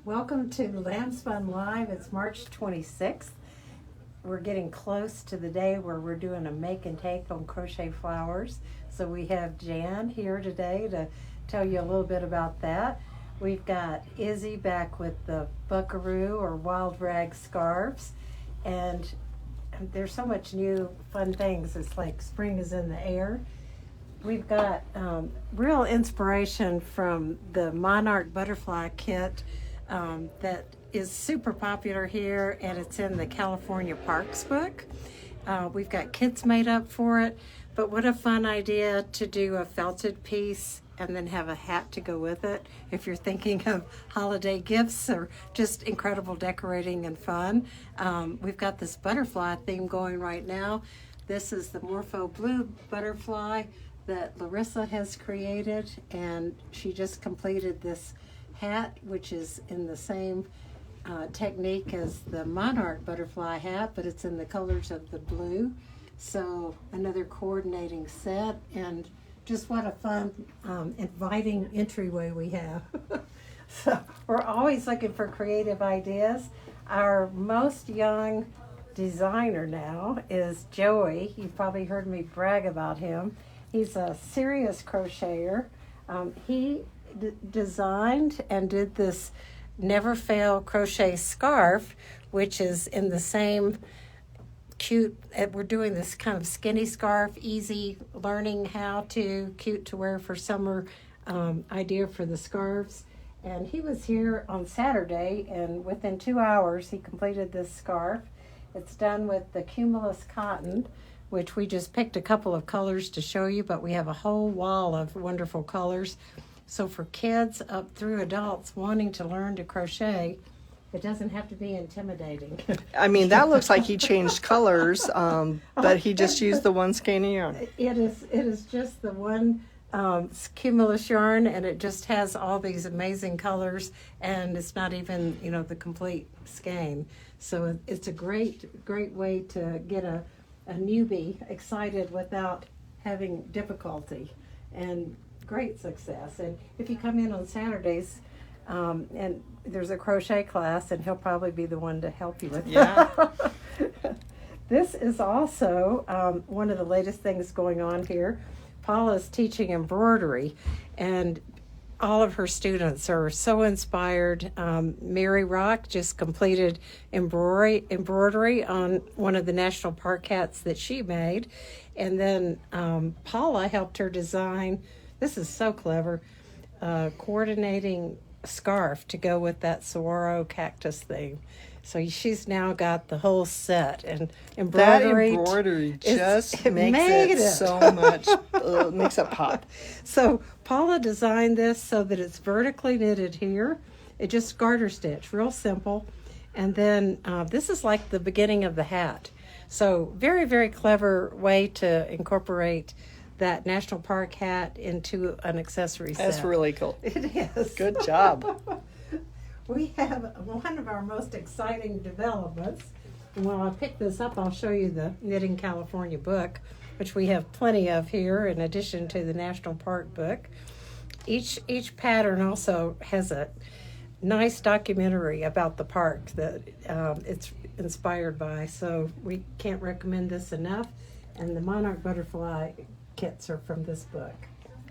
Welcome to Lambspun Live. It's March 26th. We're getting close to the day where we're doing a make and take on crochet flowers. So we have Jan here today to tell you a little bit about that. We've got Izzy back with the buckaroo or wild rag scarves. And there's so much new fun things. It's like spring is in the air. We've got real inspiration from the Monarch Butterfly Kit that is super popular here, and it's in the California Parks book. We've got kits made up for it, but what a fun idea to do a felted piece and then have a hat to go with it if you're thinking of holiday gifts or just incredible decorating and fun. We've got this butterfly theme going right now. This is the Morpho Blue butterfly that Larissa has created, and she just completed this hat, which is in the same technique as the Monarch butterfly hat, but it's in the colors of the blue. So another coordinating set, and just what a fun, inviting entryway we have. So we're always looking for creative ideas. Our most young designer now is Joey. You've probably heard me brag about him. He's a serious crocheter. He designed and did this Never Fail crochet scarf, which is in the same cute, we're doing this kind of skinny scarf, easy learning how to, cute to wear for summer idea for the scarves. And he was here on Saturday, and within 2 hours he completed this scarf. It's done with the Cumulus cotton, which we just picked a couple of colors to show you, but we have a whole wall of wonderful colors. So for kids up through adults wanting to learn to crochet, it doesn't have to be intimidating. I mean, that looks like he changed colors, but he just used the one skeiny yarn. It is just the one Cumulus yarn, and it just has all these amazing colors, and it's not even, the complete skein. So it's a great way to get a newbie excited without having difficulty, and great success. And if you come in on Saturdays, and there's a crochet class, and he'll probably be the one to help you with that. This is also one of the latest things going on here. Paula's teaching embroidery, and all of her students are so inspired. Mary Rock just completed embroidery on one of the national park hats that she made, and then Paula helped her design, this is so clever, coordinating scarf to go with that saguaro cactus thing. So she's now got the whole set, and embroidery. That embroidery just makes it so much, makes it pop. So Paula designed this so that it's vertically knitted here. It just garter stitch, real simple. And then this is like the beginning of the hat. So very, very clever way to incorporate that national park hat into an accessory set. That's really cool. It is. Good job. We have one of our most exciting developments. And while I pick this up, I'll show you the Knitting California book, which we have plenty of here in addition to the National Park book. Each pattern also has a nice documentary about the park that it's inspired by, so we can't recommend this enough. And the Monarch Butterfly kits are from this book.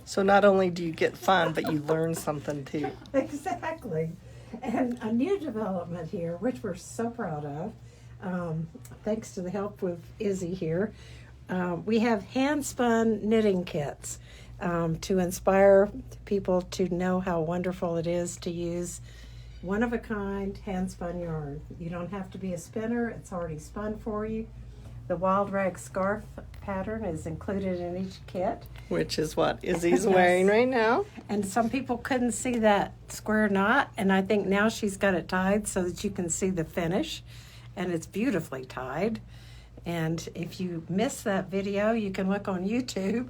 So not only do you get fun, but you learn something too. Exactly. And a new development here, which we're so proud of, thanks to the help with Izzy here, we have Handspun knitting kits to inspire people to know how wonderful it is to use one-of-a-kind handspun yarn. You don't have to be a spinner. It's already spun for you. The wild rag scarf pattern is included in each kit. Which is what Izzy's wearing right now. And some people couldn't see that square knot, and I think now she's got it tied so that you can see the finish, and it's beautifully tied. And if you missed that video, you can look on YouTube,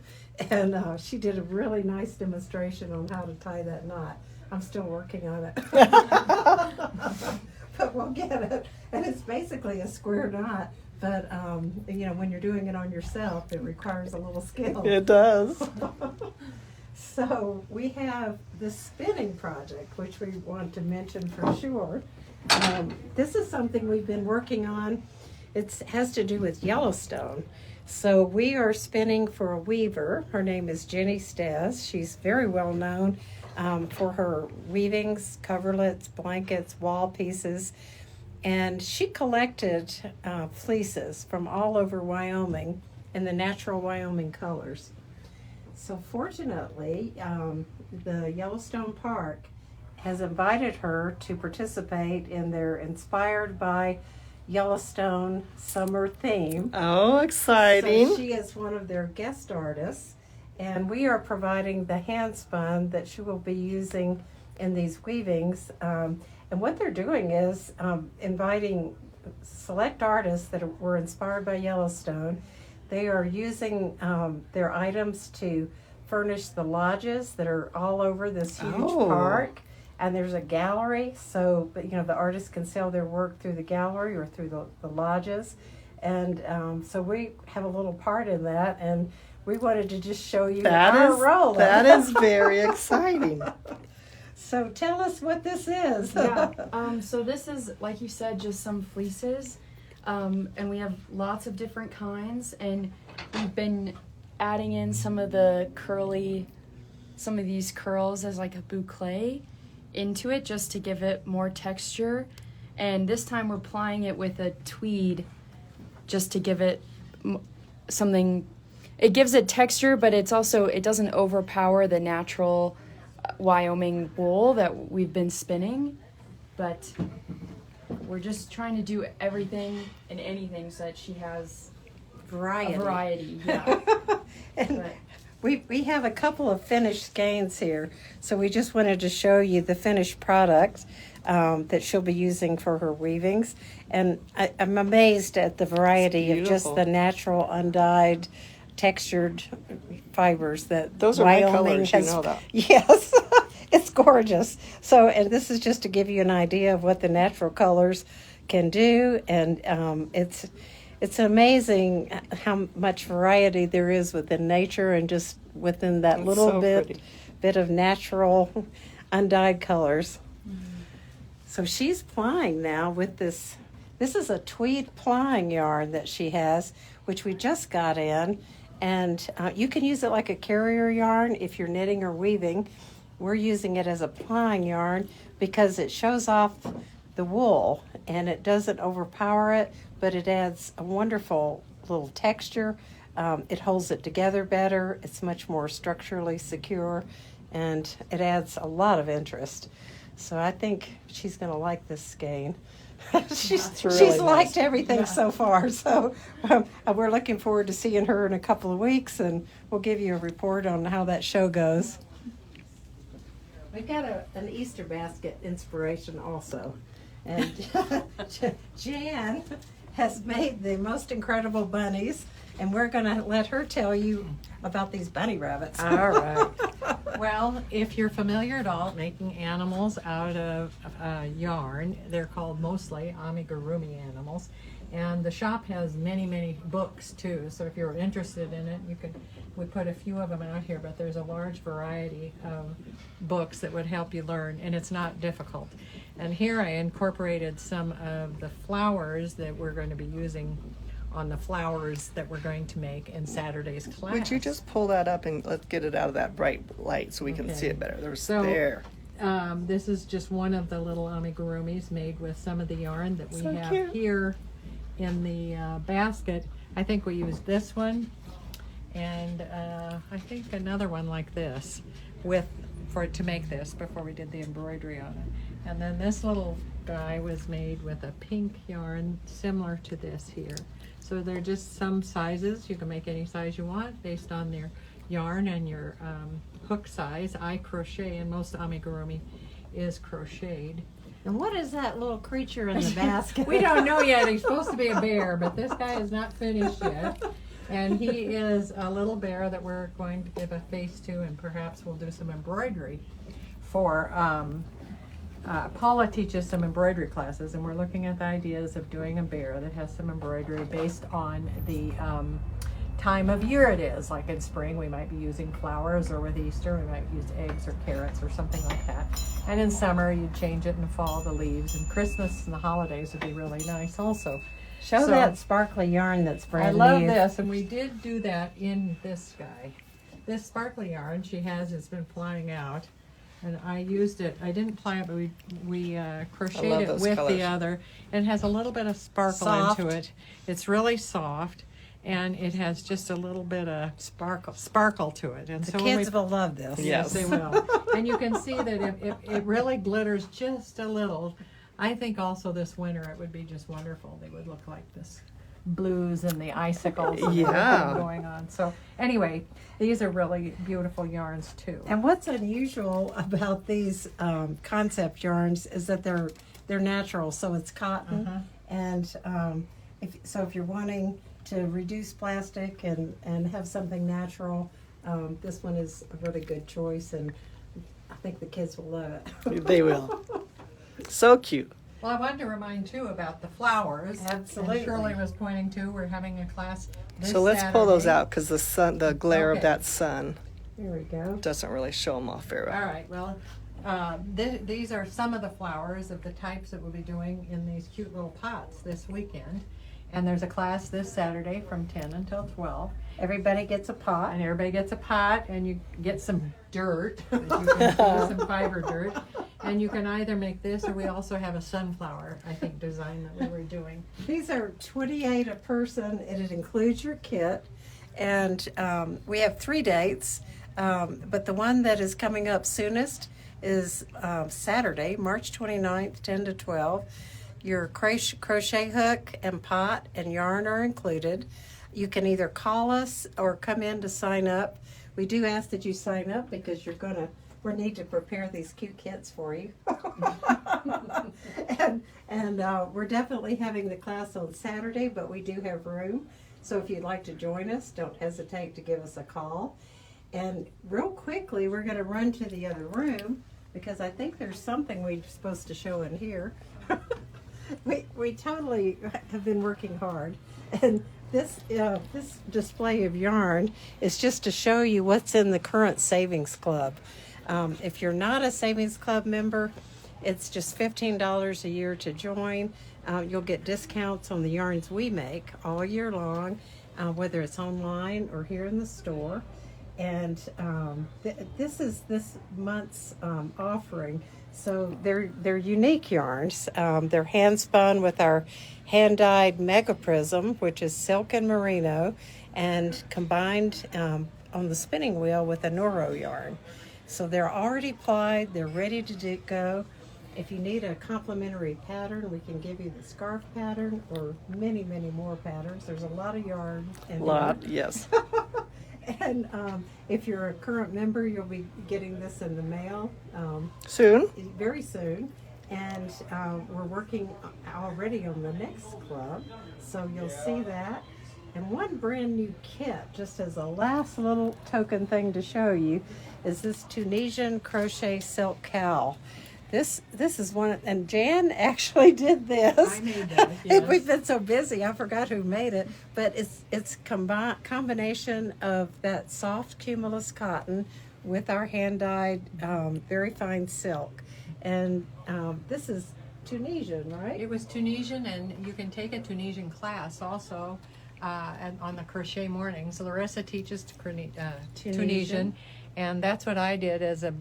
and she did a really nice demonstration on how to tie that knot. I'm still working on it. But we'll get it. And it's basically a square knot. But, when you're doing it on yourself, it requires a little skill. It does. So we have the spinning project, which we want to mention for sure. This is something we've been working on. It has to do with Yellowstone. So we are spinning for a weaver. Her name is Jenny Stas. She's very well known for her weavings, coverlets, blankets, wall pieces. And she collected fleeces from all over Wyoming in the natural Wyoming colors. So fortunately, the Yellowstone Park has invited her to participate in their Inspired by Yellowstone summer theme. Oh, exciting. So she is one of their guest artists, and we are providing the handspun that she will be using in these weavings. And what they're doing is inviting select artists that were inspired by Yellowstone. They are using their items to furnish the lodges that are all over this huge park. And there's a gallery, so the artists can sell their work through the gallery or through the lodges. And so we have a little part in that, and we wanted to just show you our role. That is very exciting. So tell us what this is. Yeah. So this is, like you said, just some fleeces. And we have lots of different kinds, and we've been adding in some of these curls as like a boucle into it just to give it more texture. And this time we're plying it with a tweed just to give it something. It gives it texture, but it doesn't overpower the natural Wyoming wool that we've been spinning. But we're just trying to do everything and anything so that she has variety. Yeah. And we have a couple of finished skeins here, so we just wanted to show you the finished product that she'll be using for her weavings. And I'm amazed at the variety of just the natural, undyed, textured fibers that those are Wyoming my colors, has. you know that. Yes, it's gorgeous. So, and this is just to give you an idea of what the natural colors can do, and it's amazing how much variety there is within nature and just within that little bit of natural undyed colors. Mm-hmm. So she's plying now with this. This is a tweed plying yarn that she has, which we just got in. And you can use it like a carrier yarn if you're knitting or weaving. We're using it as a plying yarn because it shows off the wool and it doesn't overpower it, but it adds a wonderful little texture. It holds it together better. It's much more structurally secure, and it adds a lot of interest. So I think she's going to like this skein. She's liked everything so far. So we're looking forward to seeing her in a couple of weeks, and we'll give you a report on how that show goes. We've got an Easter basket inspiration also. And Jan has made the most incredible bunnies, and we're going to let her tell you about these bunny rabbits. All right. Well, if you're familiar at all making animals out of yarn, they're called mostly amigurumi animals. And the shop has many, many books too. So if you're interested in it, we put a few of them out here, but there's a large variety of books that would help you learn, and it's not difficult. And here I incorporated some of the flowers that we're going to be using on the flowers that we're going to make in Saturday's class. Would you just pull that up and let's get it out of that bright light so we can see it better? There. This is just one of the little amigurumis made with some of the yarn that we have cute. Here in the basket. I think we used this one, and I think another one like this to make this before we did the embroidery on it. And then this little guy was made with a pink yarn similar to this here. So they're just some sizes. You can make any size you want based on their yarn and your hook size. I crochet, and most amigurumi is crocheted. And what is that little creature in the basket? We don't know yet. He's supposed to be a bear, but this guy is not finished yet. And he is a little bear that we're going to give a face to, and perhaps we'll do some embroidery for. Paula teaches some embroidery classes, and we're looking at the ideas of doing a bear that has some embroidery based on the time of year it is. Like in spring, we might be using flowers, or with Easter, we might use eggs or carrots or something like that. And in summer, you'd change it, in the fall, the leaves. And Christmas and the holidays would be really nice also. Show So, that sparkly yarn that's I brand love new. this, and we did do that in this guy. This sparkly yarn it's been flying out. And I used it, I didn't ply it, but we crocheted it those with colors. the other. And it has a little bit of sparkle Soft. into it. It's really soft, and it has just a little bit of sparkle to it. And The so when kids will love this. Yes. they will. And you can see that if it really glitters just a little. I think also this winter it would be just wonderful. They would look like this blues and the icicles and Yeah. everything going on. So anyway, these are really beautiful yarns too. And what's unusual about these concept yarns is that they're natural, so it's cotton. And if you're wanting to reduce plastic and have something natural, this one is a really good choice, and I think the kids will love it. They will. So cute. Well, I wanted to remind too about the flowers. Absolutely. And Shirley was pointing to, we're having a class this So let's pull those Saturday. out because the glare Okay. of that sun Here we go. doesn't really show them off very well. All right, well, these are some of the flowers of the types that we'll be doing in these cute little pots this weekend. And there's a class this Saturday from 10 until 12. Everybody gets a pot. And everybody gets a pot, and you get some dirt. That you can do some fiber dirt. And you can either make this, or we also have a sunflower, I think, design that we were doing. These are 28 a person, and it includes your kit. And we have 3 dates, but the one that is coming up soonest is Saturday, March 29th, 10 to 12. Your crochet hook and pot and yarn are included. You can either call us or come in to sign up. We do ask that you sign up because we need to prepare these cute kits for you. and we're definitely having the class on Saturday, but we do have room. So if you'd like to join us, don't hesitate to give us a call. And real quickly, we're going to run to the other room because I think there's something we're supposed to show in here. We totally have been working hard, and this display of yarn is just to show you what's in the current Savings Club. If you're not a Savings Club member, it's just $15 a year to join. You'll get discounts on the yarns we make all year long, whether it's online or here in the store. And this is this month's offering. So they're unique yarns. They're hand spun with our hand dyed Mega Prism, which is silk and merino, and combined on the spinning wheel with a Noro yarn. So they're already plied. They're ready to go. If you need a complementary pattern, we can give you the scarf pattern or many, many more patterns. There's a lot of yarn. Yes. And if you're a current member, you'll be getting this in the mail Soon. very soon. And we're working already on the next club, so you'll see that. And one brand new kit, just as a last little token thing to show you, is this Tunisian crochet silk cowl. This is one, and Jan actually did this. I made that, yes. We've been so busy, I forgot who made it. But it's combination of that soft cumulus cotton with our hand dyed very fine silk, and this is Tunisian, right? It was Tunisian, and you can take a Tunisian class also and on the crochet mornings. Larissa teaches Tunisian, and that's what I did as a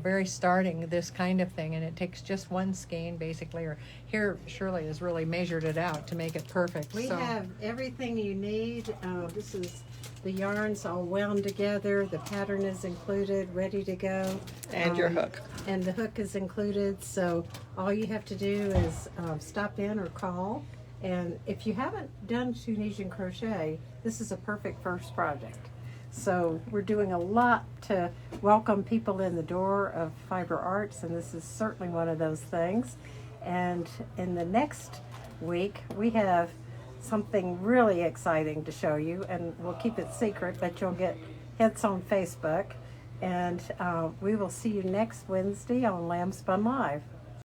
very starting this kind of thing. And it takes just one skein basically, or here Shirley has really measured it out to make it perfect. We So have everything you need. This is the yarns all wound together. The pattern is included, ready to go. And your hook. And the hook is included. So all you have to do is stop in or call. And if you haven't done Tunisian crochet, this is a perfect first project. So we're doing a lot to welcome people in the door of Fiber Arts, and this is certainly one of those things. And in the next week, we have something really exciting to show you, and we'll keep it secret, but you'll get hints on Facebook. And we will see you next Wednesday on Lambspun Live.